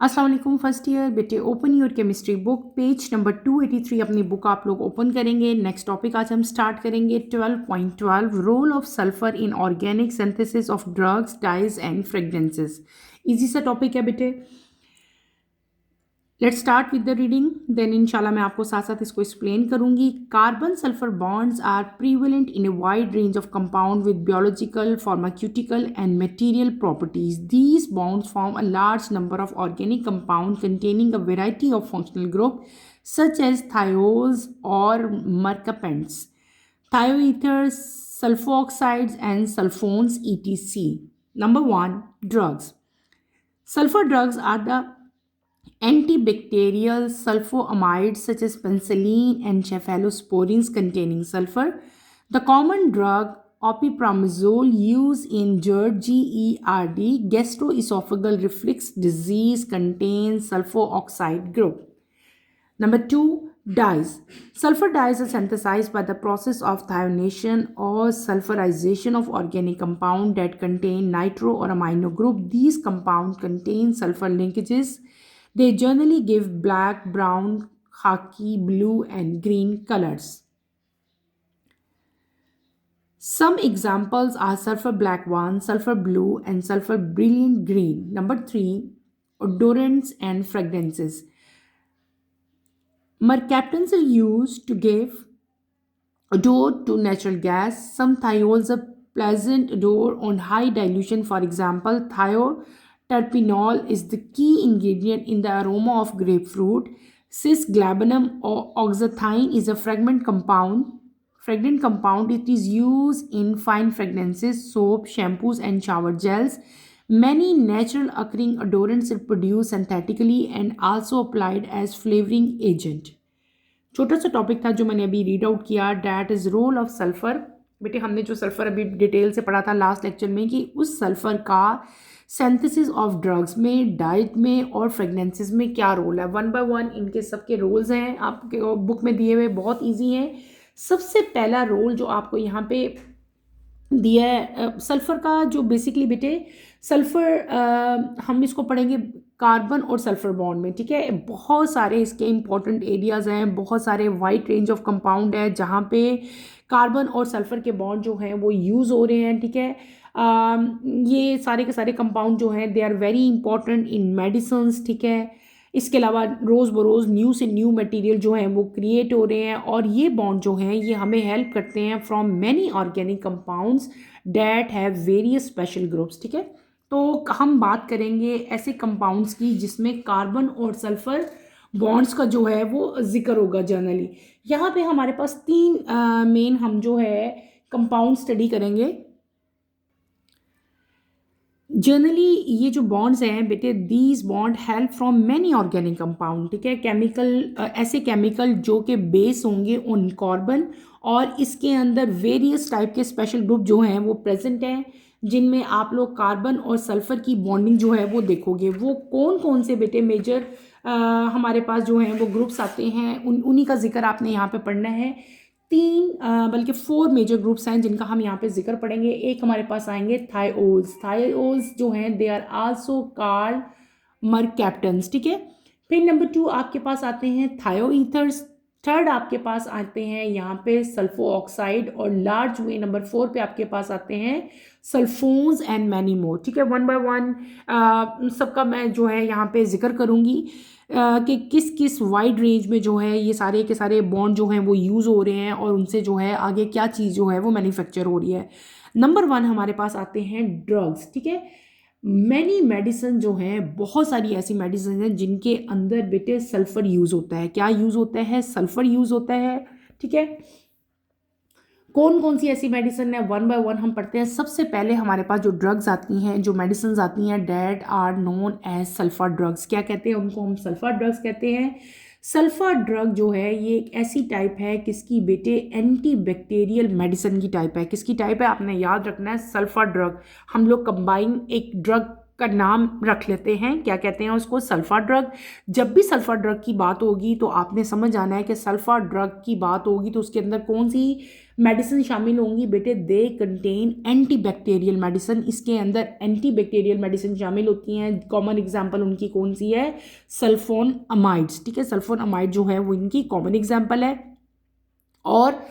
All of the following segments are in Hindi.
अस्सलाम वालेकुम फर्स्ट ईयर बेटे। Open your chemistry book, page number 283 अपनी बुक आप लोग ओपन करेंगे। नेक्स्ट टॉपिक आज हम स्टार्ट करेंगे 12.12 role of sulphur in organic synthesis of drugs, dyes and fragrances. Easy सा टॉपिक है बेटे। Let's start with the reading, then इंशाल्लाह मैं आपको साथ साथ इसको एक्सप्लेन करूंगी। Carbon sulphur bonds are prevalent in a wide range of compound with biological, pharmaceutical and material properties. These bonds form a large number of organic compounds containing a variety of functional groups such as thiols or mercaptans, thioethers, sulfoxides and sulfones etc. Number 1, drugs. Sulfur drugs are the antibacterial sulfoamides such as penicillin and cephalosporins containing sulfur. The common drug opipramazole used in GERD, gastroesophageal reflux disease, contains sulfoxide group. Number 2, dyes. Sulfur dyes are synthesized by the process of thionation or sulfurization of organic compounds that contain nitro or amino group. These compounds contain sulfur linkages. They generally give black, brown, khaki, blue, and green colors. Some examples are sulfur black 1, sulfur blue, and sulfur brilliant green. Number 3, odorants and fragrances. Mercaptans are used to give odor to natural gas. Some thiols are pleasant odor on high dilution. For example, thioterpenol is the key ingredient in the aroma of grapefruit. Cis-galbanum or oxathine is a fragrant compound. It is used in fine fragrances, soap, shampoos, and shower gels. Many natural occurring odorants are produced synthetically and also applied as flavoring agent. छोटा सा टॉपिक था जो मैंने अभी रीड आउट किया, that is role of sulphur. बेटे हमने जो सल्फर अभी डिटेल से पढ़ा था लास्ट लेक्चर में कि उस सल्फर का सिंथेसिस ऑफ ड्रग्स में, डाइट में और फ्रेगनेंसेस में क्या रोल है। 1 बाय 1 इनके सबके रोल्स हैं आपके बुक में दिए हुए, बहुत ईजी हैं। सबसे पहला रोल जो आपको यहाँ पे दिया है सल्फर का, जो बेसिकली बेटे सल्फर हम इसको पढ़ेंगे कार्बन और सल्फर बॉन्ड में, ठीक है। बहुत सारे इसके इंपॉर्टेंट एरियाज़ हैं, बहुत सारे वाइड रेंज ऑफ कंपाउंड है जहाँ पे कार्बन और सल्फर के बॉन्ड जो हैं वो यूज़ हो रहे हैं, ठीक है। ये सारे के सारे कंपाउंड जो हैं they are very important in medicines, ठीक है। इसके अलावा रोज़ बरोज़ न्यू से न्यू मटेरियल जो हैं वो क्रिएट हो रहे हैं और ये बॉन्ड जो हैं ये हमें हेल्प करते हैं from many organic compounds that have various special groups, ठीक है। तो हम बात करेंगे ऐसे कंपाउंड्स की जिसमें कार्बन और सल्फर बॉन्ड्स का जो है वो जिक्र होगा जनरली। यहाँ पे हमारे पास 3 मेन हम जो है कंपाउंड स्टडी करेंगे। जनरली ये जो बॉन्ड्स हैं बेटे, these bond help from many organic compound, ठीक है। केमिकल ऐसे केमिकल जो के बेस होंगे उन कार्बन और इसके अंदर वेरियस टाइप के स्पेशल ग्रुप जो हैं वो प्रेजेंट हैं, जिनमें आप लोग कार्बन और सल्फर की बॉन्डिंग जो है वो देखोगे। वो कौन कौन से बेटे मेजर हमारे पास जो हैं वो ग्रुप्स आते हैं, उन्हीं का जिक्र आपने यहाँ पे पढ़ना है। 3 बल्कि 4 मेजर ग्रुप्स हैं जिनका हम यहाँ पे जिक्र पढ़ेंगे। एक हमारे पास आएंगे थायोल्स जो हैं दे आर आल्सो कॉल्ड मरकैप्टन्स, ठीक है। फिर नंबर 2 आपके पास आते हैं थायोईथर्स। थर्ड आपके पास आते हैं यहाँ पे सल्फो ऑक्साइड और लार्ज वे नंबर 4 पे आपके पास आते हैं सल्फोन्स एंड मैनी मोर, ठीक है। 1 बाय 1 सबका मैं जो है यहाँ पे जिक्र करूँगी कि किस किस वाइड रेंज में जो है ये सारे के सारे बॉन्ड जो हैं वो यूज़ हो रहे हैं और उनसे जो है आगे क्या चीज़ जो है वो मैन्युफैक्चर हो रही है। नंबर 1 हमारे पास आते हैं ड्रग्स, ठीक है। मैनी मेडिसिन जो हैं, बहुत सारी ऐसी मेडिसिन हैं जिनके अंदर बेटे सल्फर यूज़ होता है। क्या यूज़ होता है? सल्फर यूज़ होता है, ठीक है। कौन कौन सी ऐसी मेडिसिन है 1 बाय 1 हम पढ़ते हैं। सबसे पहले हमारे पास जो ड्रग्स आती हैं, जो मेडिसिन आती हैं, that are known as sulphur drugs. क्या कहते हैं उनको? हम सल्फर ड्रग्स कहते हैं। सल्फर ड्रग जो है ये एक ऐसी टाइप है किसकी बेटे? एंटी बैक्टीरियल मेडिसिन की टाइप है। किसकी टाइप है आपने याद रखना है? Sulphur drug. हम लोग कंबाइन एक ड्रग का नाम रख लेते हैं, क्या कहते हैं उसको? Sulphur drug. जब भी सल्फर ड्रग की बात होगी तो आपने समझ आना है कि सल्फर ड्रग की बात होगी तो उसके अंदर कौन सी मेडिसिन शामिल होंगी बेटे, दे कंटेन एंटीबैक्टीरियल मेडिसिन, इसके अंदर एंटीबैक्टीरियल मेडिसिन शामिल होती हैं। कॉमन एग्जांपल उनकी कौन सी है? सल्फोन अमाइड्स, ठीक है, सल्फोन अमाइड जो है वो इनकी कॉमन एग्जांपल है। और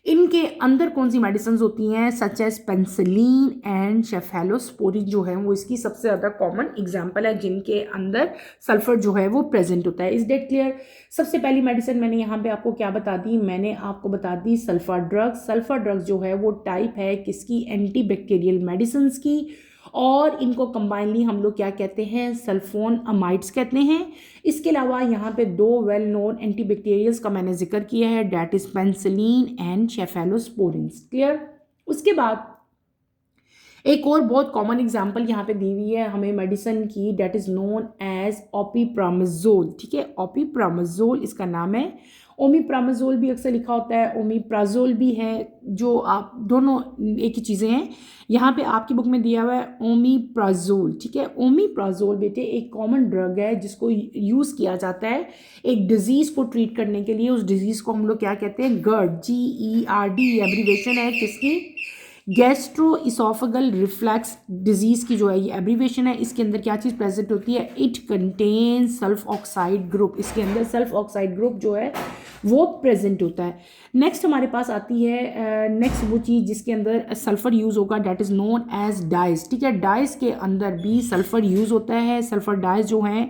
इनके अंदर कौन सी मेडिसिन होती हैं? सच एज पेंसिलिन एंड शेफेलोस्पोरिन जो है वो इसकी सबसे ज़्यादा कॉमन एग्जांपल है जिनके अंदर सल्फर जो है वो प्रेजेंट होता है। Is that clear? सबसे पहली मेडिसिन मैंने यहाँ पे आपको क्या बता दी? मैंने आपको बता दी सल्फर ड्रग्स। सल्फर ड्रग्स जो है वो टाइप है किसकी? एंटीबैक्टीरियल मेडिसिन की, और इनको कंबाइनली हम लोग क्या कहते हैं? सल्फोन अमाइड्स कहते हैं। इसके अलावा यहाँ पे दो वेल नोन एंटीबैक्टीरियल्स का मैंने जिक्र किया है, that is penicillin and cephalosporin. Clear? उसके बाद एक और बहुत कॉमन एग्जांपल यहाँ पे दी हुई है हमें मेडिसिन की, that is known as omeprazole, ठीक है, ओमिप्राजोल इसका नाम है। ओमिप्राजोल भी अक्सर लिखा होता है, ओमिप्राजोल भी है, जो आप दोनों एक ही चीज़ें हैं। यहाँ पे आपकी बुक में दिया हुआ है ओमिप्राजोल, ठीक है। ओमिप्राजोल बेटे एक कॉमन ड्रग है जिसको यूज़ किया जाता है एक डिजीज़ को ट्रीट करने के लिए। उस डिजीज़ को हम लोग क्या कहते हैं? GERD, GERD, एब्रीवेशन है किसकी? गैस्ट्रो इसोफेगल रिफ्लैक्स डिजीज़ की जो है ये एब्रीवेशन है। इसके अंदर क्या चीज़ प्रेजेंट होती है? It contain sulph oxide group, इसके अंदर सल्फ ऑक्साइड ग्रुप जो है वो प्रेजेंट होता है। नेक्स्ट हमारे पास आती है नेक्स्ट वो चीज़ जिसके अंदर सल्फर यूज़ होगा, that is known as dyes, ठीक है। डाइस के अंदर भी सल्फर यूज़ होता है। सल्फर डाइस जो हैं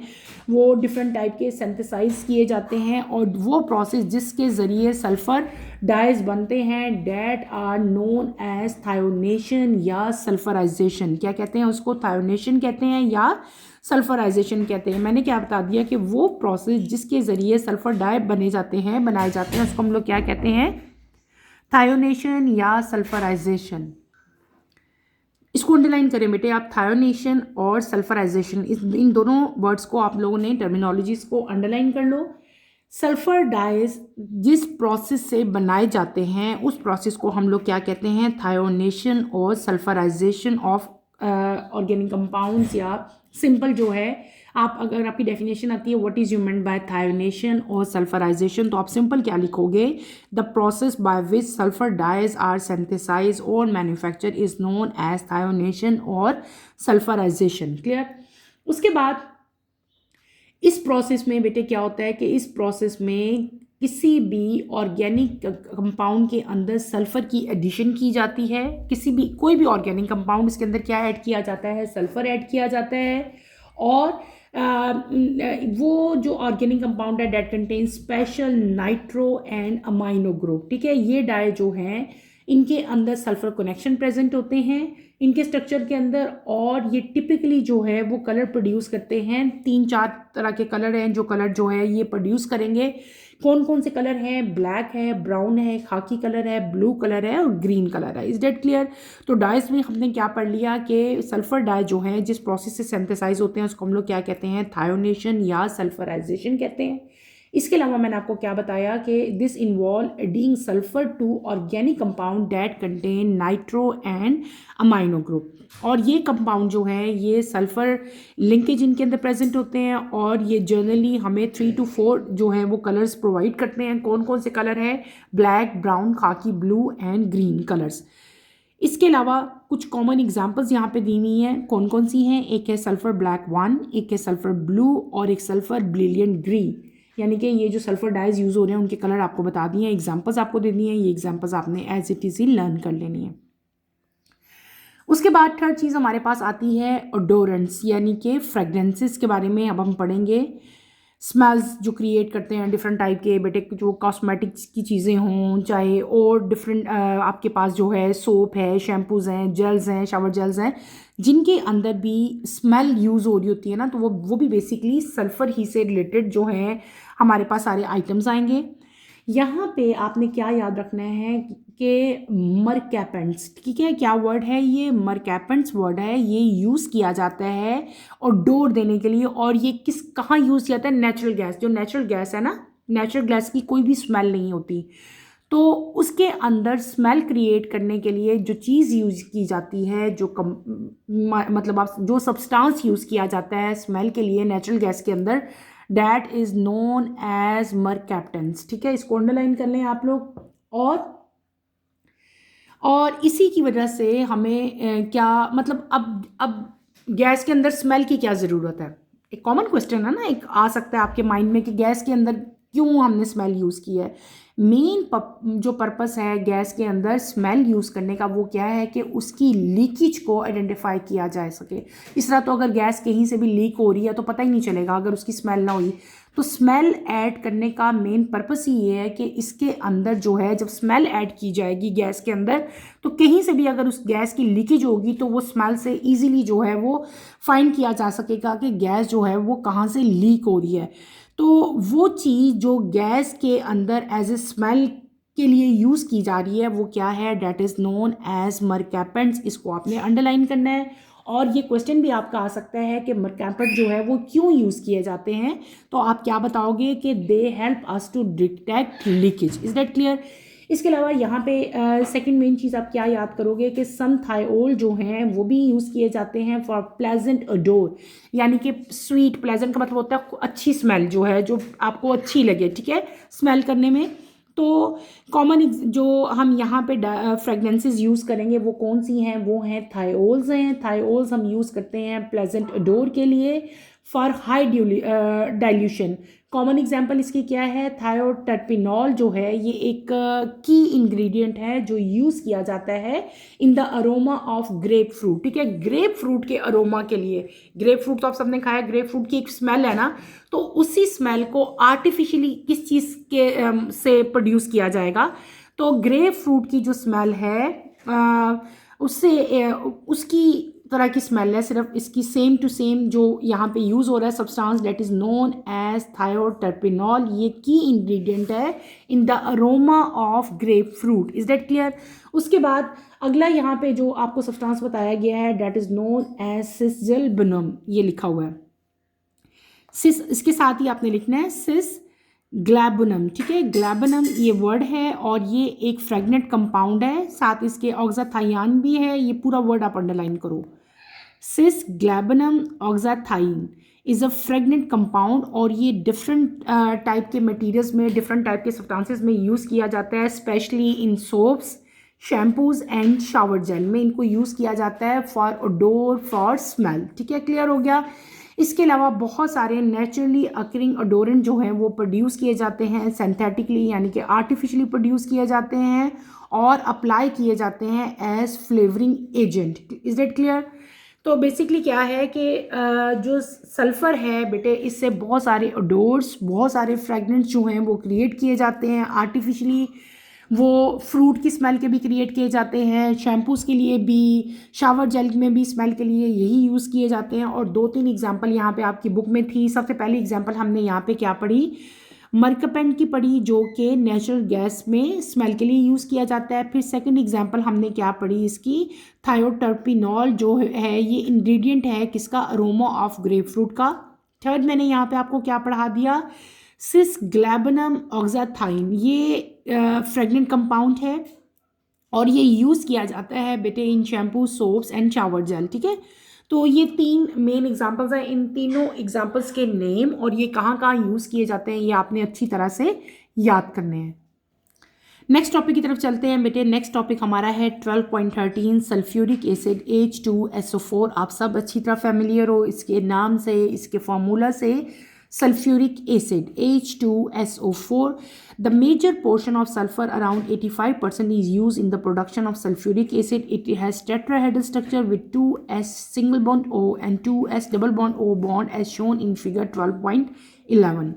वो डिफरेंट टाइप के सिंथेसाइज किए जाते हैं, और वो प्रोसेस जिसके ज़रिए सल्फर डाइस बनते हैं डेट आर नोन एज थायोनेशन या सल्फराइजेशन। क्या कहते हैं उसको? थायोनेशन कहते हैं या सल्फराइजेशन कहते हैं। मैंने क्या बता दिया कि वो प्रोसेस जिसके ज़रिए सल्फर डाई बनाए जाते हैं उसको हम लोग क्या कहते हैं? थायोनेशन या सल्फराइजेशन। इसको अंडरलाइन करें बेटे आप, थायोनेशन और सल्फराइजेशन, इन दोनों वर्ड्स को आप लोगों ने टर्मिनोलॉजीज को अंडरलाइन कर लो। सल्फर डाइज जिस प्रोसेस से बनाए जाते हैं उस प्रोसेस को हम लोग क्या कहते हैं? थायोनेशन और सल्फराइजेशन ऑफ ऑर्गेनिक कंपाउंड्स, या सिंपल जो है आप अगर आपकी डेफिनेशन आती है what is you meant by thionation और सल्फराइजेशन, तो आप सिंपल क्या लिखोगे? The process by which sulphur dyes are synthesise और manufacture is known as thionation और सल्फराइजेशन। क्लियर? उसके बाद इस प्रोसेस में बेटे क्या होता है कि इस प्रोसेस में किसी भी ऑर्गेनिक कंपाउंड के अंदर सल्फर की एडिशन की जाती है। किसी भी कोई भी ऑर्गेनिक कंपाउंड इसके अंदर क्या ऐड किया जाता है? सल्फर ऐड किया जाता है। और वो जो ऑर्गेनिक कंपाउंड है that contain special nitro and amino group, ठीक है। ये डाई जो हैं इनके अंदर सल्फर कनेक्शन प्रेजेंट होते हैं इनके स्ट्रक्चर के अंदर, और ये टिपिकली जो है वो कलर प्रोड्यूस करते हैं। 3-4 तरह के कलर हैं जो कलर जो है ये प्रोड्यूस करेंगे। कौन कौन से कलर हैं? ब्लैक है, ब्राउन है, खाकी कलर है, ब्लू कलर है और ग्रीन कलर है। Is that clear? तो डाइस में हमने क्या पढ़ लिया कि सल्फर डाई जो है जिस प्रोसेस से सिंथेसाइज होते हैं उसको हम लोग क्या कहते हैं? थायोनेशन या सल्फराइजेशन कहते हैं। इसके अलावा मैंने आपको क्या बताया कि this involve adding sulphur to organic compound that contain nitro and amino group, और ये कंपाउंड जो है ये सल्फर लिंकेज इनके अंदर प्रेजेंट होते हैं, और ये जनरली हमें 3 to 4 जो है वो कलर्स प्रोवाइड करते हैं। कौन कौन से कलर है? ब्लैक, ब्राउन, खाकी, ब्लू एंड ग्रीन कलर्स। इसके अलावा कुछ कॉमन एग्जांपल्स यहाँ पे दी हुई हैं। कौन कौन सी हैं? एक है सल्फर ब्लैक 1, एक है सल्फर ब्लू और एक सल्फर ब्रिलियंट ग्रीन। यानी कि ये जो सल्फर डाइज यूज़ हो रहे हैं उनके कलर आपको बता दिए हैं, एग्जांपल्स आपको दे दिए हैं। ये एग्जांपल्स आपने एज इट इज़ ही लर्न कर लेनी है। उसके बाद थर्ड चीज़ हमारे पास आती है ओडोरेंट्स, यानी कि फ्रेगरेंसेस के बारे में अब हम पढ़ेंगे। स्मेल्स जो क्रिएट करते हैं डिफरेंट टाइप के बेटे, जो कॉस्मेटिक्स की चीज़ें हों चाहे और डिफरेंट आपके पास जो है सोप है, शैम्पूज़ हैं, जेल्स हैं, शावर जेल्स हैं, जिनके अंदर भी स्मेल यूज़ हो रही होती है ना, तो वो भी बेसिकली सल्फ़र ही से रिलेटेड जो है हमारे पास सारे आइटम्स आएंगे। यहाँ पे आपने क्या याद रखना है कि मरकैपेंट्स, ठीक है, क्या वर्ड है ये? मरकैपेंट्स वर्ड है। ये यूज़ किया जाता है और डोर देने के लिए, और ये कहाँ यूज़ किया जाता है? नेचुरल गैस, जो नेचुरल गैस है ना, नेचुरल गैस की कोई भी स्मेल नहीं होती, तो उसके अंदर स्मेल क्रिएट करने के लिए जो चीज़ यूज़ की जाती है, मतलब आप जो सब्सटेंस यूज़ किया जाता है स्मेल के लिए नेचुरल गैस के अंदर, डैट इज़ नोन एज मरकैप्टेंट्स, ठीक है। इसको अंडरलाइन कर लें आप लोग। और और इसी की वजह से हमें क्या मतलब अब गैस के अंदर स्मेल की क्या ज़रूरत है? एक कॉमन क्वेश्चन है ना, एक आ सकता है आपके माइंड में कि गैस के अंदर क्यों हमने स्मेल यूज़ की है। मेन जो पर्पस है गैस के अंदर स्मेल यूज़ करने का वो क्या है कि उसकी लीकेज को आइडेंटिफाई किया जा सके। इस तरह तो अगर गैस कहीं से भी लीक हो रही है तो पता ही नहीं चलेगा अगर उसकी स्मेल ना हुई। तो स्मेल ऐड करने का मेन पर्पस ही ये है कि इसके अंदर जो है जब स्मेल ऐड की जाएगी गैस के अंदर तो कहीं से भी अगर उस गैस की लीकेज होगी तो वो स्मेल से इजीली जो है वो फाइंड किया जा सकेगा कि गैस जो है वो कहाँ से लीक हो रही है। तो वो चीज़ जो गैस के अंदर एज ए स्मेल के लिए यूज़ की जा रही है वो क्या है? That is known as mercaptans. इसको आपने अंडरलाइन करना है। और ये क्वेश्चन भी आपका आ सकता है कि मर्कैपेंट जो है वो क्यों यूज़ किए जाते हैं, तो आप क्या बताओगे कि they help us to detect leakage. Is that clear? इसके अलावा यहाँ पे सेकंड मेन चीज़ आप क्या याद करोगे कि सम थायोल जो हैं वो भी यूज़ किए जाते हैं फॉर प्लेजेंट अडोर, यानी कि स्वीट। प्लेजेंट का मतलब होता है अच्छी स्मेल, जो है जो आपको अच्छी लगे, ठीक है, स्मेल करने में। तो कॉमन जो हम यहाँ पे फ्रेगनेंसेस यूज़ करेंगे वो कौन सी हैं? वो हैं थायोल्स हैं। थायोल्स हम यूज़ करते हैं प्लेजेंट अडोर के लिए for high dilution. Common example इसकी क्या है? थायोटर्पिनॉल जो है ये एक की इंग्रेडिएंट है जो यूज़ किया जाता है in the aroma of grape fruit, ठीक है, ग्रेप फ्रूट के अरोमा के लिए। ग्रेप फ्रूट तो आप सबने खाया, ग्रेप फ्रूट की एक स्मेल है ना, तो उसी स्मेल को आर्टिफिशियली किस चीज़ के से प्रोड्यूस किया जाएगा? तो ग्रेप फ्रूट की जो स्मेल है उससे उसकी तरह की स्मेल है, सिर्फ इसकी सेम टू सेम जो यहाँ पे यूज़ हो रहा है substance that is known as thioterpineol, ये की इंग्रेडिएंट है in the aroma of grape fruit. Is that clear? उसके बाद अगला यहाँ पे जो आपको सब्सटेंस बताया गया है दैट इज़ नोन एज सिसजल्बनम, ये लिखा हुआ है सिस, इसके साथ ही आपने लिखना है सिस ग्लैबुनम, ठीक है, ग्लैबुनम ये वर्ड है और ये एक फ्रेगनेंट कंपाउंड है, साथ इसके ऑक्साथाइन भी है। ये पूरा वर्ड आप अंडरलाइन करो। सिस ग्लैबुनम ऑक्साथाइन इज़ अ फ्रेगनेंट कंपाउंड और ये डिफरेंट टाइप के मटेरियल्स में, डिफरेंट टाइप के सब्सटेंसेस में यूज़ किया जाता है, specially in soaps, shampoos and shower jail में इनको यूज़ किया जाता है फॉर ओडोर, फॉर स्मेल, ठीक है, क्लियर हो गया। इसके अलावा बहुत सारे नेचुरली अकरिंग ओडोरेंट जो हैं वो प्रोड्यूस किए जाते हैं सिंथेटिकली, यानी कि आर्टिफिशियली प्रोड्यूस किए जाते हैं और अप्लाई किए जाते हैं as flavouring agent. Is that clear? तो बेसिकली क्या है कि जो सल्फ़र है बेटे, इससे बहुत सारे ओडोर्स, बहुत सारे फ्रेगनेंस जो हैं वो क्रिएट किए जाते हैं आर्टिफिशियली। वो फ्रूट की स्मेल के भी क्रिएट किए जाते हैं, शैम्पूज़ के लिए भी, शावर जेल में भी स्मेल के लिए यही यूज़ किए जाते हैं। और दो तीन एग्जांपल यहाँ पे आपकी बुक में थी। सबसे पहली एग्जांपल हमने यहाँ पे क्या पढ़ी? मर्कपेंट की पढ़ी, जो कि नेचुरल गैस में स्मेल के लिए यूज़ किया जाता है। फिर सेकंड एग्जांपल हमने क्या पढ़ी इसकी? थायोटर्पिनॉल जो है ये इंग्रेडिएंट है किसका? अरोमा ऑफ ग्रेप फ्रूट का। थर्ड मैंने यहाँ पे आपको क्या पढ़ा दिया? सिस ग्लैबनम ऑक्साथाइन, ये फ्रेगनेंट कंपाउंड है और ये यूज़ किया जाता है बेटे in shampoo, soaps and shower gel, ठीक है। तो ये तीन मेन एग्जांपल्स हैं। इन तीनों एग्जांपल्स के नेम और ये कहाँ कहाँ यूज़ किए जाते हैं ये आपने अच्छी तरह से याद करने हैं। नेक्स्ट टॉपिक की तरफ चलते हैं बेटे। नेक्स्ट टॉपिक हमारा है 12.13 सल्फ्यूरिक एसिड H2SO4। आप सब अच्छी तरह फैमिलियर हो इसके नाम से, इसके फार्मूला से। sulfuric acid H2SO4. The major portion of sulfur, around 85%, is used in the production of sulfuric acid. It has tetrahedral structure with 2s single bond O and 2s double bond O bond as shown in figure 12.11.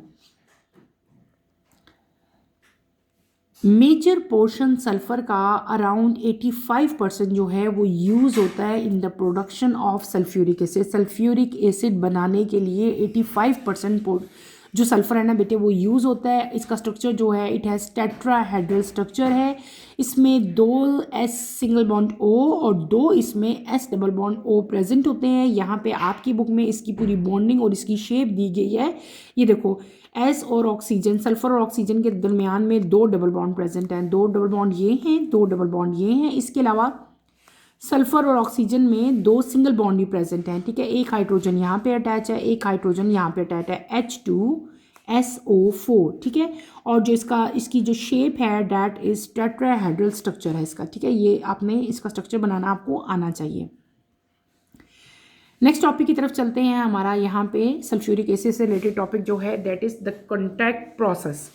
Major portion sulphur का अराउंड 85% जो है वो यूज़ होता है in the production of sulphuric acid. Sulphuric acid बनाने के लिए 85% जो सल्फ़र है ना बेटे वो यूज़ होता है। इसका स्ट्रक्चर जो है इट हैज़ टेट्राहेड्रल स्ट्रक्चर है। इसमें 2 S सिंगल बॉन्ड O और 2 इसमें S double bond O present होते हैं। यहाँ पे आपकी बुक में इसकी पूरी बॉन्डिंग और इसकी शेप दी गई है। ये देखो, एस और ऑक्सीजन, सल्फर और ऑक्सीजन के दरमियान में 2 डबल बॉन्ड प्रेजेंट हैं। 2 डबल बॉन्ड ये हैं, 2 डबल बॉन्ड ये हैं। इसके अलावा सल्फर और ऑक्सीजन में 2 सिंगल बॉन्ड भी प्रेजेंट हैं, ठीक है। एक हाइड्रोजन यहाँ पे अटैच है, एक हाइड्रोजन यहाँ पे अटैच है, H2 SO4, ठीक है। और जो इसकी जो शेप है डैट इज टेट्राहेड्रल स्ट्रक्चर है इसका, ठीक है। ये आपने इसका स्ट्रक्चर बनाना आपको आना चाहिए। नेक्स्ट टॉपिक की तरफ चलते हैं। हमारा यहाँ पे सल्फ्यूरिक एसिड से रिलेटेड टॉपिक जो है that is the contact process.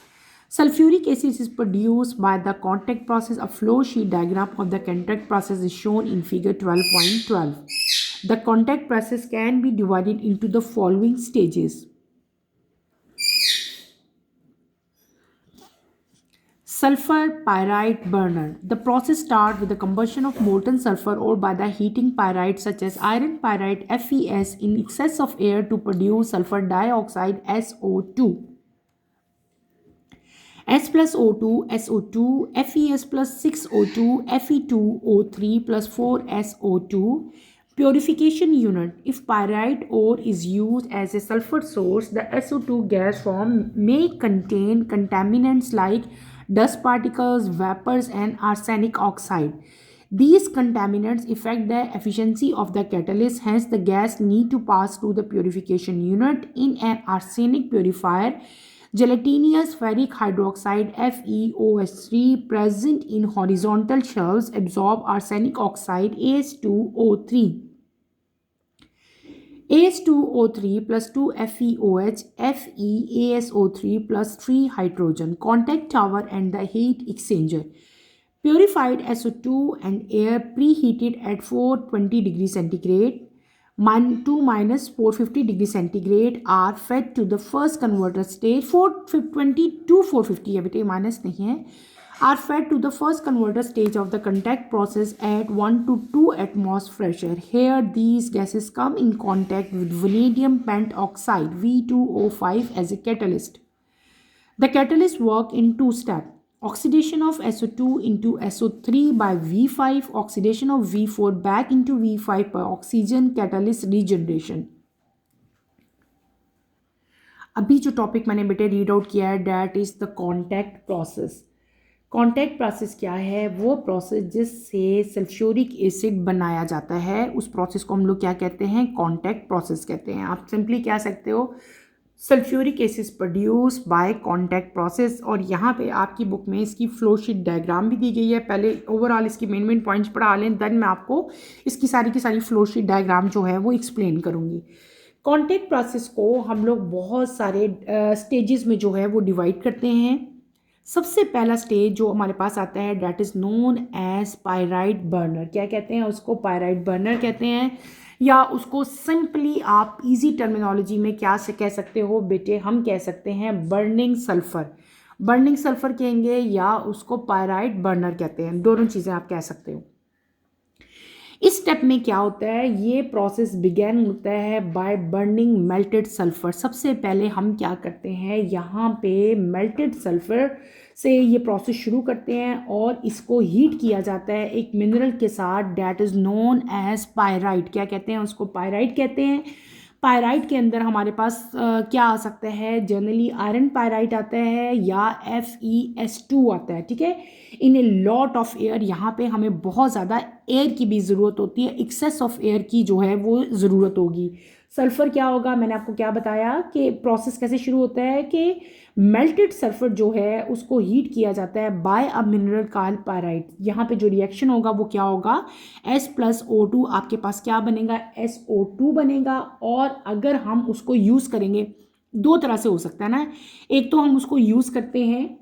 Sulfuric acid is produced by the contact process. A flow sheet diagram of the contact process is shown in figure 12.12. The contact process can be divided into the following stages. Sulfur pyrite burner. The process starts with the combustion of molten sulfur or by the heating pyrites such as iron pyrite FeS in excess of air to produce sulfur dioxide SO2. S plus O2, SO2, FeS plus 6O2, Fe2O3 plus 4SO2. Purification unit. If pyrite ore is used as a sulfur source, the SO2 gas form may contain contaminants like dust particles, vapors, and arsenic oxide. These contaminants affect the efficiency of the catalyst, hence the gas need to pass through the purification unit in an arsenic purifier. Gelatinous ferric hydroxide FeOH3 present in horizontal shelves absorb arsenic oxide AS2O3. AS2O3 plus 2 FeOH, FeASO3 plus 3 hydrogen, contact tower and the heat exchanger. Purified SO2 and air preheated at 420 degrees centigrade to minus 450 degrees centigrade are fed to the first converter stage. 420 to 450 है बेटे, माइनस नहीं है। Are fed to the first converter stage of the contact process at 1 to 2 atmos pressure. Here these gases come in contact with vanadium pentoxide V2O5 as a catalyst. The catalyst work in two steps. Oxidation of SO2 into SO3 by V5, oxidation of V4 back into V5 by oxygen catalyst regeneration. अभी जो टॉपिक मैंने बेटे रीड आउट किया है that is the contact process. Contact process क्या है? वो प्रोसेस जिससे सल्फ्यूरिक एसिड बनाया जाता है, उस प्रोसेस को हम लोग क्या कहते हैं? कॉन्टैक्ट प्रोसेस कहते हैं। आप सिंपली कह सकते हो sulphuric acid produce by contact process. और यहाँ पे आपकी बुक में इसकी फ्लो शीट डायग्राम भी दी गई है। पहले ओवरऑल इसकी मेन पॉइंट्स पढ़ा लें, देन मैं आपको इसकी सारी की सारी फ्लो शीट डायग्राम जो है वो एक्सप्लेन करूँगी। कॉन्टैक्ट प्रोसेस को हम लोग बहुत सारे स्टेजेस में जो है वो डिवाइड करते हैं। सबसे पहला स्टेज जो हमारे पास आता है that is known as pyrite burner. क्या कहते हैं उसको? पायराइट बर्नर कहते हैं, या उसको सिंपली आप इजी टर्मिनोलॉजी में क्या से कह सकते हो बेटे? हम कह सकते हैं बर्निंग सल्फर। बर्निंग सल्फर कहेंगे या उसको पायराइट बर्नर कहते हैं, दोनों चीज़ें आप कह सकते हो। इस स्टेप में क्या होता है? ये प्रोसेस बिगैन होता है बाय बर्निंग मेल्टेड सल्फर। सबसे पहले हम क्या करते हैं, यहाँ पे मेल्टेड सल्फर से ये प्रोसेस शुरू करते हैं और इसको हीट किया जाता है एक मिनरल के साथ that is known as pyrite. क्या कहते हैं उसको? पायराइट कहते हैं। पायराइट के अंदर हमारे पास क्या आ सकता है? जनरली आयरन पायराइट आता है या FeS2 आता है, ठीक है। इन ए लॉट ऑफ एयर, यहाँ पे हमें बहुत ज़्यादा एयर की भी ज़रूरत होती है, एक्सेस ऑफ एयर की जो है वो ज़रूरत होगी। सल्फ़र क्या होगा? मैंने आपको क्या बताया कि प्रोसेस कैसे शुरू होता है कि मेल्टेड सल्फर जो है उसको हीट किया जाता है by a mineral called pyrite. यहाँ पे जो रिएक्शन होगा वो क्या होगा? S प्लस O2 आपके पास क्या बनेगा? SO2 बनेगा। और अगर हम उसको यूज़ करेंगे, दो तरह से हो सकता है ना। एक तो हम उसको यूज़ करते हैं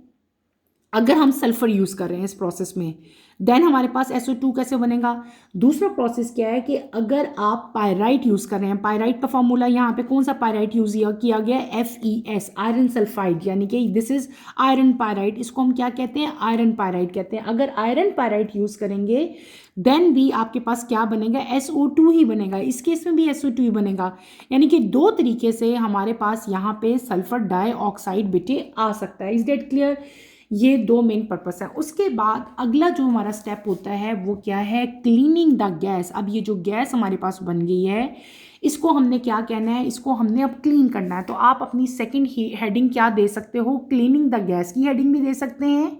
अगर हम सल्फ़र यूज़ कर रहे हैं इस प्रोसेस में, देन हमारे पास SO2 कैसे बनेगा? दूसरा प्रोसेस क्या है कि अगर आप पायराइट यूज़ कर रहे हैं, पायराइट का फॉर्मूला यहाँ पे कौन सा पायराइट यूज़ किया गया है? FeS, आयरन सल्फाइड, यानी कि दिस इज़ आयरन पायराइट। इसको हम क्या कहते हैं? आयरन पायराइट कहते हैं। अगर आयरन पायराइट यूज़ करेंगे देन भी आपके पास क्या बनेगा? SO2 ही बनेगा। इस केस में भी SO2 ही बनेगा। यानी कि दो तरीके से हमारे पास यहाँ पे सल्फर डाइऑक्साइड बेटे आ सकता है। Is that clear? ये दो मेन पर्पस है। उसके बाद अगला जो हमारा स्टेप होता है वो क्या है? Cleaning the gas. अब ये जो गैस हमारे पास बन गई है इसको हमने क्या कहना है? इसको हमने अब क्लीन करना है। तो आप अपनी सेकंड हेडिंग क्या दे सकते हो? क्लीनिंग द गैस की हेडिंग भी दे सकते हैं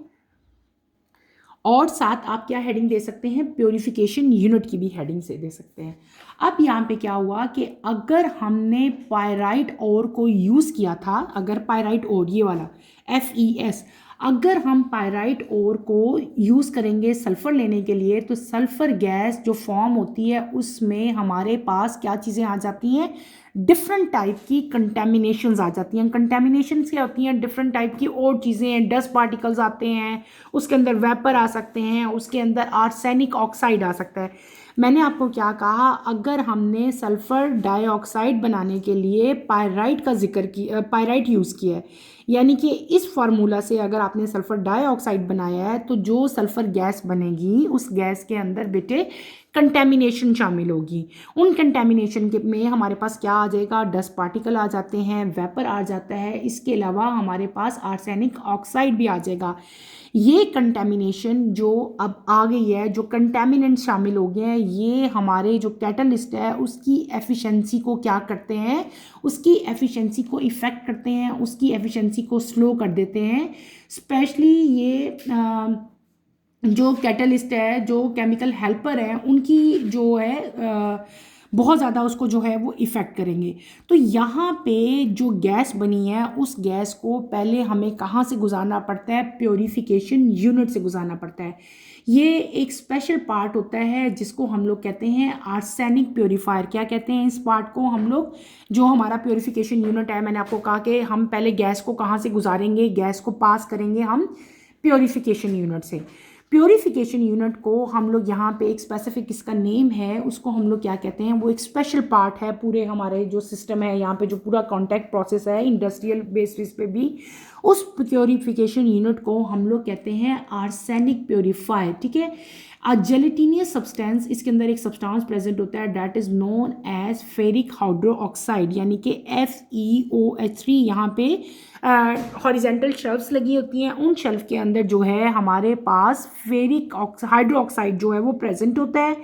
और साथ आप क्या हेडिंग दे सकते हैं, प्योरीफिकेशन यूनिट की भी हेडिंग से दे सकते हैं। अब यहाँ पे क्या हुआ कि अगर हमने पायराइट ओर को यूज़ किया था, अगर पायराइट ओर ये वाला FeS, अगर हम पायराइट ओर को यूज़ करेंगे सल्फ़र लेने के लिए, तो सल्फ़र गैस जो फॉर्म होती है उसमें हमारे पास क्या चीज़ें आ जाती हैं, डिफरेंट टाइप की कंटेमिनेशंस आ जाती हैं। कंटेमिनेशंस क्या होती हैं, डिफरेंट टाइप की और चीज़ें हैं, डस्ट पार्टिकल्स आते हैं, उसके अंदर वेपर आ सकते हैं, उसके अंदर आर्सेनिक ऑक्साइड आ सकता है। मैंने आपको क्या कहा, अगर हमने सल्फ़र डाइऑक्साइड बनाने के लिए पायराइट का जिक्र किया, पायराइट यूज़ किया है, यानी कि इस फार्मूला से अगर आपने सल्फ़र डाइऑक्साइड बनाया है तो जो सल्फ़र गैस बनेगी उस गैस के अंदर बेटे कंटेमिनेशन शामिल होगी। उन कंटेमिनेशन के में हमारे पास क्या आ जाएगा, डस्ट पार्टिकल आ जाते हैं, वेपर आ जाता है, इसके अलावा हमारे पास आर्सेनिक ऑक्साइड भी आ जाएगा। ये कंटेमिनेशन जो अब आ गई है, जो कंटेमिनेंट शामिल हो गए हैं, ये हमारे जो कैटलिस्ट है उसकी एफिशिएंसी को क्या करते हैं, उसकी एफिशिएंसी को इफ़ेक्ट करते हैं, उसकी एफिशिएंसी को स्लो कर देते हैं। स्पेशली ये जो कैटलिस्ट है, जो केमिकल हेल्पर है, उनकी जो है बहुत ज़्यादा उसको जो है वो इफ़ेक्ट करेंगे। तो यहाँ पे जो गैस बनी है उस गैस को पहले हमें कहाँ से गुजारना पड़ता है, प्योरीफिकेशन यूनिट से गुजारना पड़ता है। ये एक स्पेशल पार्ट होता है जिसको हम लोग कहते हैं आर्सेनिक प्योरीफायर। क्या कहते हैं इस पार्ट को हम लोग, जो हमारा प्योरीफिकेशन यूनिट है, मैंने आपको कहा कि हम पहले गैस को कहाँ से गुजारेंगे, गैस को पास करेंगे हम प्योरीफिकेशन यूनिट से। प्योरीफिकेशन यूनिट को हम लोग यहाँ पे एक स्पेसिफिक इसका नेम है, उसको हम लोग क्या कहते हैं, वो एक स्पेशल पार्ट है पूरे हमारे जो सिस्टम है, यहाँ पे जो पूरा कॉन्टैक्ट प्रोसेस है इंडस्ट्रियल बेसिस पे भी, उस प्योरीफिकेशन यूनिट को हम लोग कहते हैं आर्सेनिक प्योरीफायर। ठीक है, जेलेटिनियस सब्सटेंस, इसके अंदर एक सब्सटेंस प्रेजेंट होता है that is known as ferric hydroxide, यानी कि FeOH3। यहाँ पे हॉरिजेंटल शेल्फ्स लगी होती हैं, उन शेल्फ के अंदर जो है हमारे पास फेरिक हाइड्रो ऑक्साइड जो है वो प्रेजेंट होता है।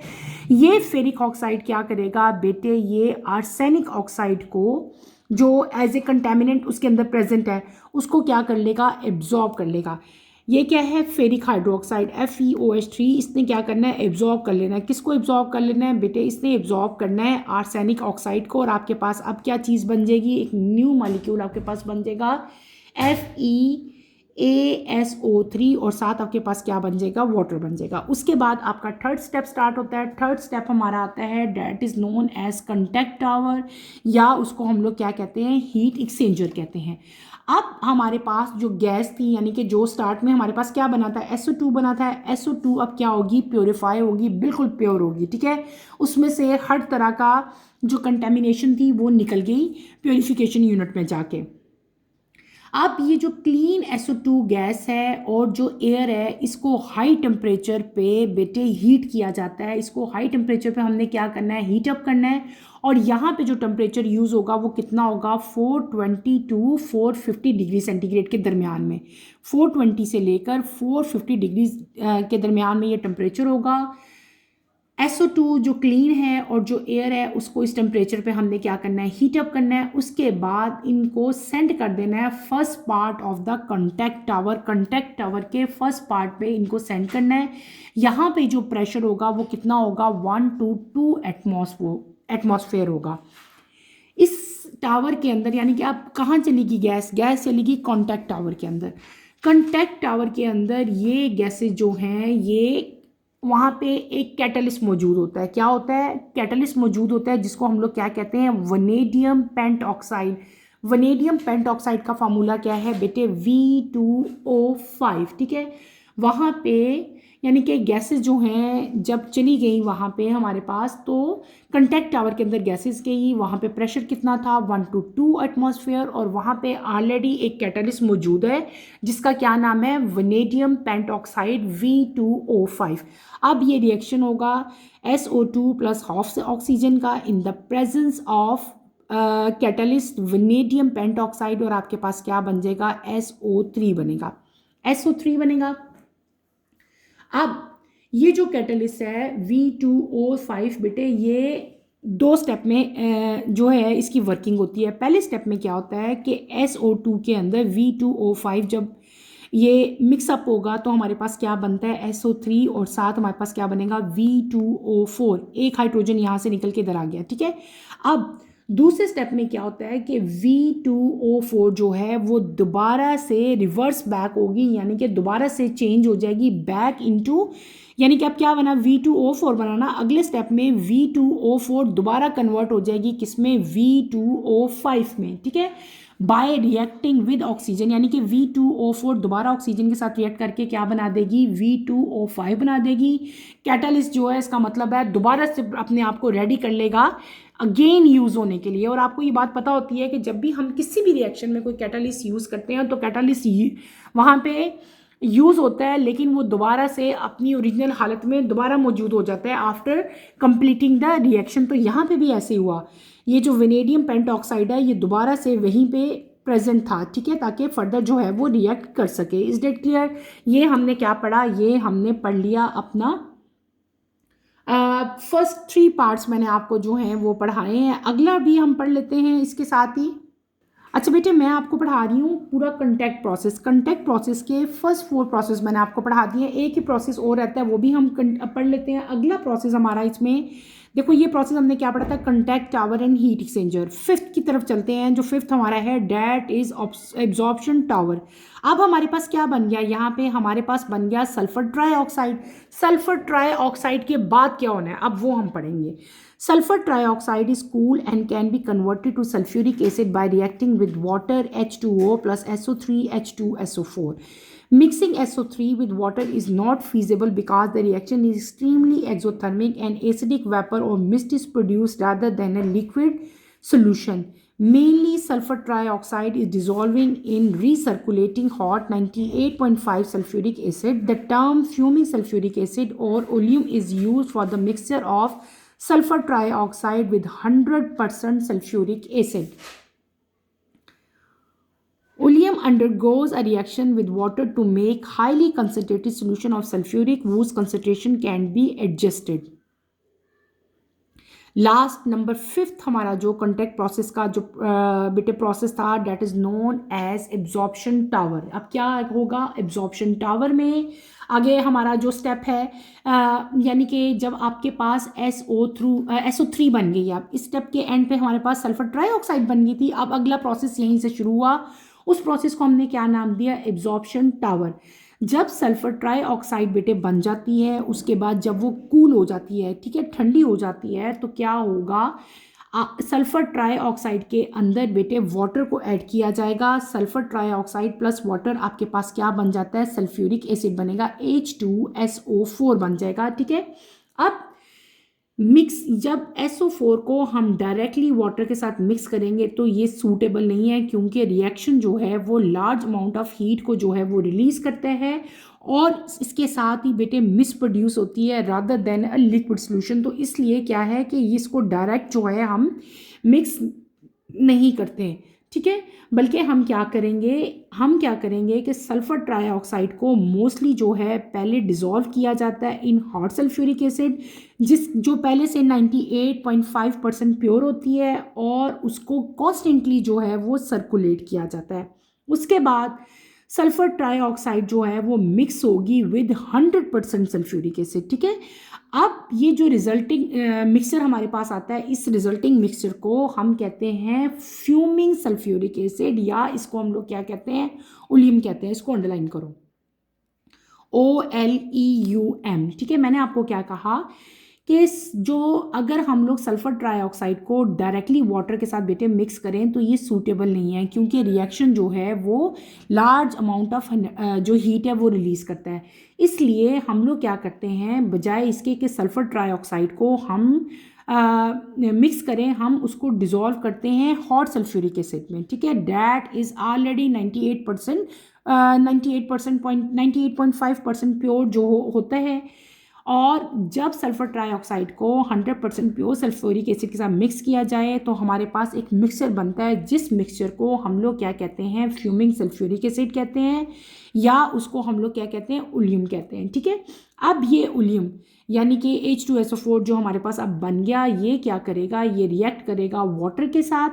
ये फेरिक ऑक्साइड क्या करेगा बेटे, ये आर्सेनिक ऑक्साइड को जो एज ए कंटेमिनेंट उसके अंदर प्रेजेंट है उसको क्या कर लेगा, एब्जॉर्ब कर लेगा। ये क्या है, फेरिक हाइड्रोक्साइड FeOH3, इसने क्या करना है, एब्जॉर्ब कर लेना है। किसको एब्जॉर्ब कर लेना है बेटे, इसने एब्जॉर्ब करना है आर्सेनिक ऑक्साइड को, और आपके पास अब क्या चीज़ बन जाएगी, एक न्यू मॉलिक्यूल आपके पास बन जाएगा FeASO3, और साथ आपके पास क्या बन जाएगा, वाटर बन जाएगा। उसके बाद आपका थर्ड स्टेप स्टार्ट होता है। थर्ड स्टेप हमारा आता है that is known as contact tower, या उसको हम लोग क्या कहते हैं, हीट एक्सचेंजर कहते हैं। अब हमारे पास जो गैस थी, यानी कि जो स्टार्ट में हमारे पास क्या बना था, SO2 बना था, SO2 अब क्या होगी, प्योरीफाई होगी, बिल्कुल प्योर होगी। ठीक है, उसमें से हर तरह का जो कंटेमिनेशन थी वो निकल गई प्योरीफिकेशन यूनिट में जाके। अब ये जो क्लीन SO2 गैस है और जो एयर है, इसको हाई टेम्परेचर पे बेटे हीट किया जाता है। इसको हाई टेम्परेचर पे हमने क्या करना है, हीट अप करना है, और यहाँ पे जो टेम्परेचर यूज़ होगा वो कितना होगा, 420 टू 450 डिग्री सेंटीग्रेड के दरमियान में। 420 से लेकर 450 डिग्री के दरमियान में ये टेम्परेचर होगा। SO2 जो क्लीन है और जो एयर है उसको इस टेम्परेचर पे हमने क्या करना है, हीट अप करना है। उसके बाद इनको सेंड कर देना है first part of the contact tower. Contact tower के फर्स्ट पार्ट पे इनको सेंड करना है। यहाँ पे जो प्रेशर होगा वो कितना होगा, 1 to 2 एटमॉस्फेयर होगा इस टावर के अंदर। यानी कि अब कहाँ चलेगी गैस, गैस चलेगी कॉन्टैक्ट टावर के अंदर। कॉन्टैक्ट टावर के अंदर ये गैसेज जो हैं, ये वहाँ पे एक कैटलिस्ट मौजूद होता है। क्या होता है, कैटलिस्ट मौजूद होता है जिसको हम लोग क्या कहते हैं, वनेडियम पेंटऑक्साइड। वनेडियम पेंटऑक्साइड का फार्मूला क्या है बेटे, V2O5। ठीक है, वहाँ पे यानी कि गैसेस जो हैं जब चली गई वहाँ पे हमारे पास, तो कंटैक्ट टावर के अंदर गैसेस गई, वहाँ पे प्रेशर कितना था, 1 to 2 एटमॉस्फेयर, और वहाँ पे ऑलरेडी एक कैटलिस्ट मौजूद है जिसका क्या नाम है, वनेडियम पेंटऑक्साइड V2O5। अब ये रिएक्शन होगा SO2 प्लस हाफ ऑक्सीजन का in the presence of catalyst vanadium pentoxide, और आपके पास क्या बन जाएगा, SO3 बनेगा। SO3 बनेगा। अब ये जो कैटलिस्ट है V2O5 बेटे, ये 2 स्टेप में जो है इसकी वर्किंग होती है। पहले स्टेप में क्या होता है कि SO2 के अंदर V2O5 जब ये मिक्सअप होगा तो हमारे पास क्या बनता है SO3 और साथ हमारे पास क्या बनेगा V2O4, एक हाइड्रोजन यहाँ से निकल के इधर आ गया, ठीक है। अब दूसरे स्टेप में क्या होता है कि V2O4 जो है वो दोबारा से रिवर्स बैक होगी, यानी कि दोबारा से चेंज हो जाएगी बैक इनटू, यानी कि अब क्या बना V2O4 बनाना, अगले स्टेप में V2O4 दोबारा कन्वर्ट हो जाएगी किसमें V2O5 में, ठीक है, बाय रिएक्टिंग विद ऑक्सीजन, यानी कि V2O4 दोबारा ऑक्सीजन के साथ रिएक्ट करके क्या बना देगी V2O5 बना देगी। कैटालिस्ट जो है इसका मतलब है दोबारा से अपने आप को रेडी कर लेगा अगेन यूज़ होने के लिए। और आपको ये बात पता होती है कि जब भी हम किसी भी रिएक्शन में कोई कैटालिस्ट यूज़ करते हैं तो कैटालिस्ट वहाँ पे यूज़ होता है, लेकिन वो दोबारा से अपनी ओरिजिनल हालत में दोबारा मौजूद हो जाता है आफ्टर कंप्लीटिंग द रिएक्शन। तो यहाँ पे भी ऐसे हुआ, ये जो वेनेडियम पेंटॉक्साइड है ये दोबारा से वहीं पे प्रेजेंट था, ठीक है, ताकि फर्दर जो है वो रिएक्ट कर सके। Is that clear? ये हमने क्या पढ़ा, ये हमने पढ़ लिया अपना फर्स्ट 3 पार्ट्स मैंने आपको जो हैं वो पढ़ाए हैं। अगला भी हम पढ़ लेते हैं इसके साथ ही। अच्छा बेटे, मैं आपको पढ़ा रही हूँ पूरा कंटेक्ट प्रोसेस। कंटेक्ट प्रोसेस के फर्स्ट 4 प्रोसेस मैंने आपको पढ़ा दिए हैं, एक ही प्रोसेस और रहता है वो भी हम पढ़ लेते हैं। अगला प्रोसेस हमारा इसमें देखो, ये प्रोसेस हमने क्या पढ़ा था, contact tower and heat exchanger. Fifth की तरफ चलते हैं, जो फिफ्थ हमारा है डेट इज एब्जॉर्प्शन टावर। अब हमारे पास क्या बन गया, यहाँ पे हमारे पास बन गया सल्फर ट्राईऑक्साइड। सल्फर ट्राईऑक्साइड के बाद क्या होना है अब वो हम पढ़ेंगे। Sulfur trioxide is cool and can be converted to sulfuric acid by reacting with water H2O plus SO3 H2SO4. Mixing SO3 with water is not feasible because the reaction is extremely exothermic and acidic vapor or mist is produced rather than a liquid solution. Mainly sulfur trioxide is dissolving in recirculating hot 98.5 sulfuric acid. The term fuming sulfuric acid or oleum is used for the mixture of sulfur trioxide with 100% sulfuric acid. Oleum undergoes a reaction with water to make highly concentrated solution of sulfuric whose concentration can be adjusted. Last number 5th हमारा जो कंटेक्ट प्रोसेस का जो बेटे प्रोसेस था that is known as absorption tower. अब क्या होगा एब्जॉर्प्शन टावर में आगे हमारा जो स्टेप है यानी कि जब आपके पास SO3 बन गई, अब इस स्टेप के एंड पे हमारे पास सल्फर ट्राईऑक्साइड बन गई थी। अब अगला प्रोसेस यहीं से शुरू हुआ, उस प्रोसेस को हमने क्या नाम दिया एब्जॉर्प्शन टावर। जब सल्फर ट्राईऑक्साइड बेटे बन जाती है उसके बाद जब वो कूल हो जाती है, ठीक है, ठंडी हो जाती है, तो क्या होगा सल्फर ट्राईऑक्साइड के अंदर बेटे वाटर को ऐड किया जाएगा। सल्फर ट्राईऑक्साइड प्लस वाटर आपके पास क्या बन जाता है सल्फ्यूरिक एसिड बनेगा, H2SO4 बन जाएगा, ठीक है। अब मिक्स जब SO4 को हम डायरेक्टली वाटर के साथ मिक्स करेंगे तो ये सूटेबल नहीं है, क्योंकि रिएक्शन जो है वो लार्ज अमाउंट ऑफ हीट को जो है वो रिलीज करता है और इसके साथ ही बेटे मिस प्रोड्यूस होती है rather than a liquid solution. तो इसलिए क्या है कि इसको डायरेक्ट जो है हम मिक्स नहीं करते हैं, ठीक है, बल्कि हम क्या करेंगे कि सल्फर ट्राईऑक्साइड को मोस्टली जो है पहले डिज़ोल्व किया जाता है इन हॉट सल्फ्यूरिक एसिड, जो पहले से 98.5% प्योर होती है, और उसको कॉन्स्टेंटली जो है वो सर्कुलेट किया जाता है। उसके बाद सल्फर ट्राईऑक्साइड जो है वो मिक्स होगी विद 100% सल्फ्यूरिक एसिड, ठीक है। अब ये जो रिजल्टिंग मिक्सचर हमारे पास आता है, इस रिजल्टिंग मिक्सचर को हम कहते हैं फ्यूमिंग सल्फ्यूरिक एसिड, या इसको हम लोग क्या कहते हैं ओलियम कहते हैं। इसको अंडरलाइन करो OLEUM, ठीक है। मैंने आपको क्या कहा कि जो अगर हम लोग सल्फर ट्राईऑक्साइड को डायरेक्टली वाटर के साथ बेटे मिक्स करें तो ये सूटेबल नहीं है, क्योंकि रिएक्शन जो है वो लार्ज अमाउंट ऑफ जो हीट है वो रिलीज़ करता है। इसलिए हम लोग क्या करते हैं, बजाय इसके कि सल्फर ट्राईऑक्साइड को हम मिक्स करें, हम उसको डिज़ोल्व करते हैं हॉट सल्फ्यूरिक एसिड में, ठीक है। डैट इज़ ऑलरेडी 98.5% प्योर जो होता है, और जब सल्फर ट्राईऑक्साइड को 100% प्योर सल्फ्यूरिक एसिड के साथ मिक्स किया जाए तो हमारे पास एक मिक्सचर बनता है, जिस मिक्सचर को हम लोग क्या कहते हैं फ्यूमिंग सल्फ्यूरिक एसिड कहते हैं, या उसको हम लोग क्या कहते हैं ओलियम कहते हैं, ठीक है। अब ये ओलियम यानी कि H2SO4 जो हमारे पास अब बन गया, ये क्या करेगा, ये रिएक्ट करेगा वाटर के साथ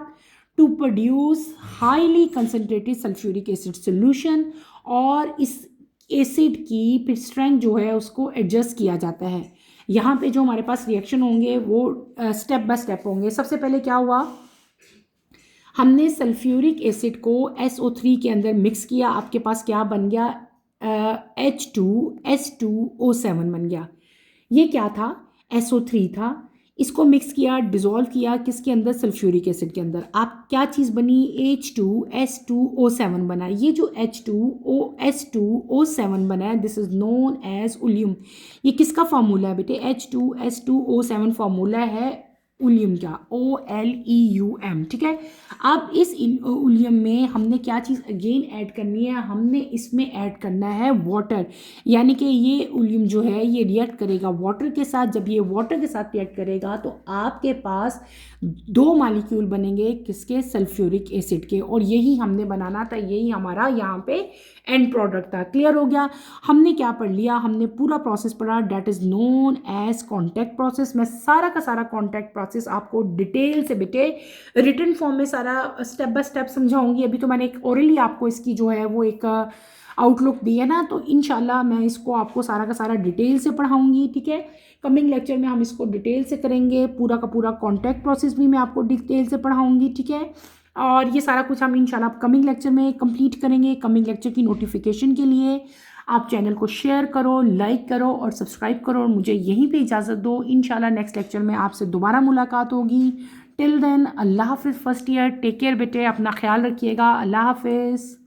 to produce highly concentrated sulphuric acid solution, और इस एसिड की फिर स्ट्रेंथ जो है उसको एडजस्ट किया जाता है। यहाँ पे जो हमारे पास रिएक्शन होंगे वो स्टेप बाय स्टेप होंगे। सबसे पहले क्या हुआ, हमने सल्फ्यूरिक एसिड को SO3 के अंदर मिक्स किया, आपके पास क्या बन गया, H2S2O7 बन गया। ये क्या था, SO3 था, इसको मिक्स किया, डिसॉल्व किया किसके अंदर, सल्फ्यूरिक एसिड के अंदर। आप क्या चीज़ बनी, H2S2O7 बना। ये जो H2S2O7 बना है दिस इज नोन एज उलियम। ये किसका फार्मूला है बेटे, H2S2O7 फार्मूला है उलियम का, OLEUM, ठीक है। अब इस उलियम में हमने क्या चीज़ अगेन ऐड करनी है, हमने इसमें ऐड करना है वाटर, यानी कि ये उलियम जो है ये रिएक्ट करेगा वाटर के साथ। जब ये वाटर के साथ रिएक्ट करेगा तो आपके पास दो मॉलिक्यूल बनेंगे किसके, सल्फ्यूरिक एसिड के, और यही हमने बनाना था, यही हमारा यहाँ पे एंड प्रोडक्ट था। क्लियर हो गया। हमने क्या पढ़ लिया, हमने पूरा प्रोसेस पढ़ा, that is known as contact process. मैं सारा का सारा कॉन्टैक्ट प्रोसेस आपको डिटेल से बेटे रिटन फॉर्म में सारा स्टेप बाय स्टेप समझाऊंगी। अभी तो मैंने एक ओरली आपको इसकी जो है वो एक आउटलुक दी है ना, तो इंशाल्लाह मैं इसको आपको सारा का सारा डिटेल से पढ़ाऊंगी, ठीक है। कमिंग लेक्चर में हम इसको डिटेल से करेंगे, पूरा का पूरा कॉन्टैक्ट प्रोसेस भी मैं आपको डिटेल से पढ़ाऊंगी, ठीक है। और ये सारा कुछ हम इंशाल्लाह कमिंग लेक्चर में कंप्लीट करेंगे। कमिंग लेक्चर की नोटिफिकेशन के लिए आप चैनल को शेयर करो, लाइक करो और सब्सक्राइब करो, और मुझे यहीं पे इजाज़त दो। इंशाल्लाह नेक्स्ट लेक्चर में आपसे दोबारा मुलाकात होगी। टिल देन अल्लाह हाफिज़ फर्स्ट ईयर, टेक केयर बेटे, अपना ख्याल रखिएगा, अल्लाह हाफिज़।